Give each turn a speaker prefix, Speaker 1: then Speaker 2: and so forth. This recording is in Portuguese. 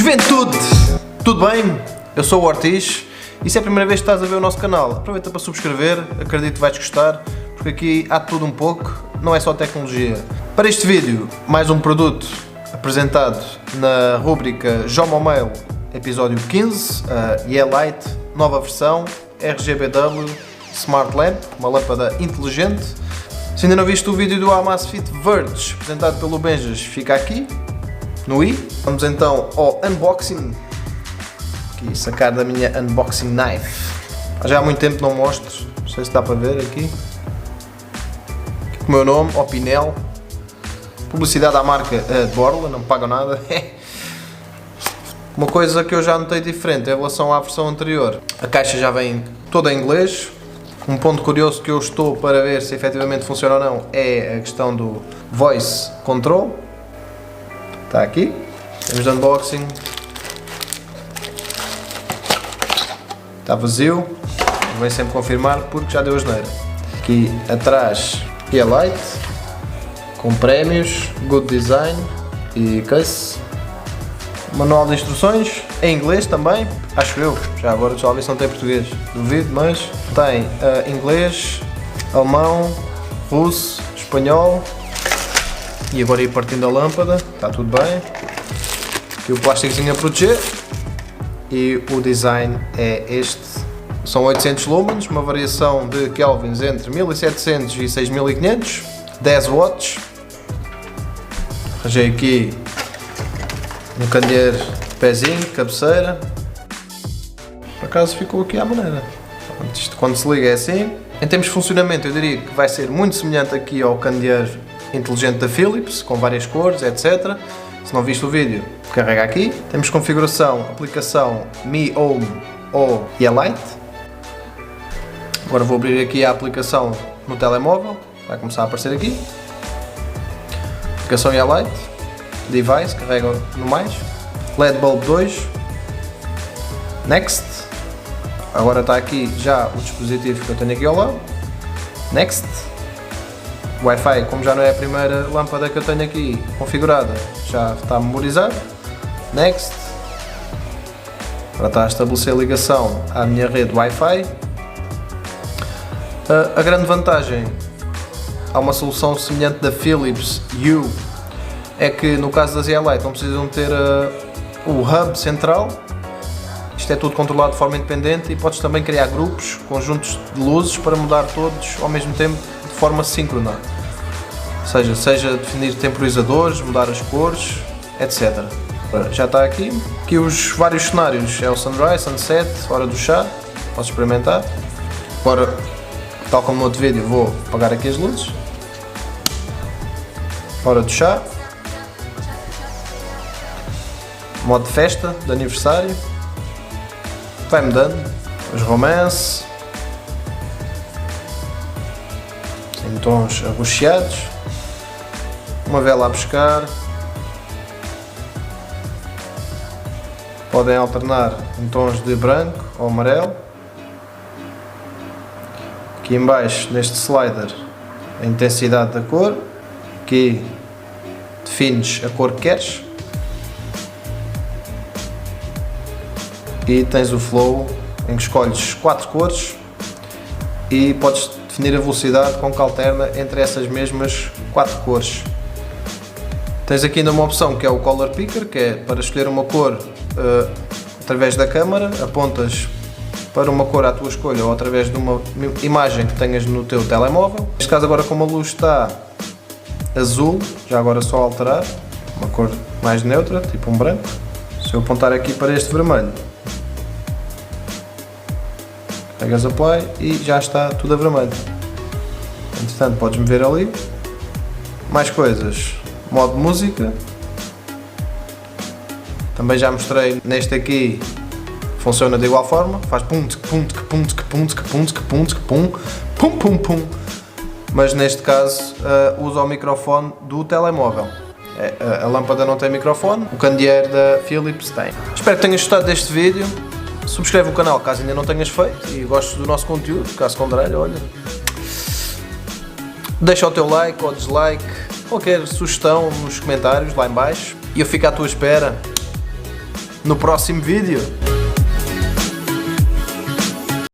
Speaker 1: Juventude! Tudo bem? Eu sou o Ortiz e se é a primeira vez que estás a ver o nosso canal, aproveita para subscrever, acredito que vais gostar, porque aqui há tudo um pouco, não é só tecnologia. Para este vídeo, mais um produto apresentado na rúbrica Jomo Mail, episódio 15, a Ye-Light, nova versão, RGBW Smart Lamp, uma lâmpada inteligente. Se ainda não viste o vídeo do Amazfit Verge, apresentado pelo Benjas, fica aqui, no i. Vamos então ao unboxing. Aqui, sacar da minha unboxing knife. Já há muito tempo não mostro, não sei se dá para ver aqui. Aqui com o meu nome, Opinel. Publicidade à marca Borla, não me pagam nada. Uma coisa que eu já notei diferente em relação à versão anterior. A caixa já vem toda em inglês. Um ponto curioso que eu estou para ver se efetivamente funciona ou não é a questão do Voice Control. Está aqui. Temos de unboxing. Está vazio. Vem sempre confirmar porque já deu asneira. Aqui atrás Ye-Light com prémios, good design e case. Manual de instruções em inglês também, acho eu. Já agora deixa eu ver se não tem português, duvido, mas tem inglês, alemão, russo, espanhol. E agora ir partindo a lâmpada, está tudo bem. Aqui o plásticozinho a proteger. E o design é este. São 800 lumens, uma variação de kelvins entre 1700 e 6500, 10 watts. Arranjei aqui um candeeiro de pezinho, cabeceira. Por acaso ficou aqui à maneira. Isto quando se liga é assim. Em termos de funcionamento eu diria que vai ser muito semelhante aqui ao candeeiro inteligente da Philips, com várias cores, etc. Se não viste o vídeo, carrega aqui. Temos configuração, aplicação Mi Home ou Ye-Light. Agora vou abrir aqui a aplicação no telemóvel, vai começar a aparecer aqui. Aplicação Ye-Light, device, carrega no mais. LED Bulb 2, Next. Agora está aqui já o dispositivo que eu tenho aqui ao lado. Next. Wi-Fi, como já não é a primeira lâmpada que eu tenho aqui configurada, já está memorizado. Next. Agora está a estabelecer a ligação à minha rede Wi-Fi. A grande vantagem, há uma solução semelhante da Philips Hue, é que no caso das Ye-Light não precisam ter o hub central. Isto é tudo controlado de forma independente e podes também criar grupos, conjuntos de luzes para mudar todos ao mesmo tempo de forma síncrona. Ou seja definir temporizadores, mudar as cores, etc. Já está aqui. Aqui os vários cenários, é o sunrise, sunset, hora do chá, podes experimentar. Agora, tal como no outro vídeo, vou apagar aqui as luzes. Hora do chá. Modo de festa, de aniversário. Vai mudando. Os romance. Em tons arroxeados. Uma vela a pescar. Podem alternar em tons de branco ou amarelo. Aqui em baixo, neste slider, a intensidade da cor. Aqui defines a cor que queres. E tens o flow, em que escolhes 4 cores e podes definir a velocidade com que alterna entre essas mesmas 4 cores. Tens aqui ainda uma opção que é o Color Picker, que é para escolher uma cor através da câmara, apontas para uma cor à tua escolha ou através de uma imagem que tenhas no teu telemóvel. Neste caso agora como a luz está azul, já agora só alterar, uma cor mais neutra, tipo um branco. Se eu apontar aqui para este vermelho, carregas a play e já está tudo a vermelho. Entretanto podes me ver ali. Mais coisas. Modo música. Também já mostrei neste aqui. Funciona de igual forma. Faz pum, pum, pum, pum, pum, pum, pum, pum, pum, pum. Mas neste caso usa o microfone do telemóvel. A lâmpada não tem microfone. O candeeiro da Philips tem. Espero que tenhas gostado deste vídeo. Subscreve o canal caso ainda não tenhas feito e gostes do nosso conteúdo, caso contrário, olha. Deixa o teu like ou dislike, qualquer sugestão nos comentários lá em baixo e eu fico à tua espera no próximo vídeo.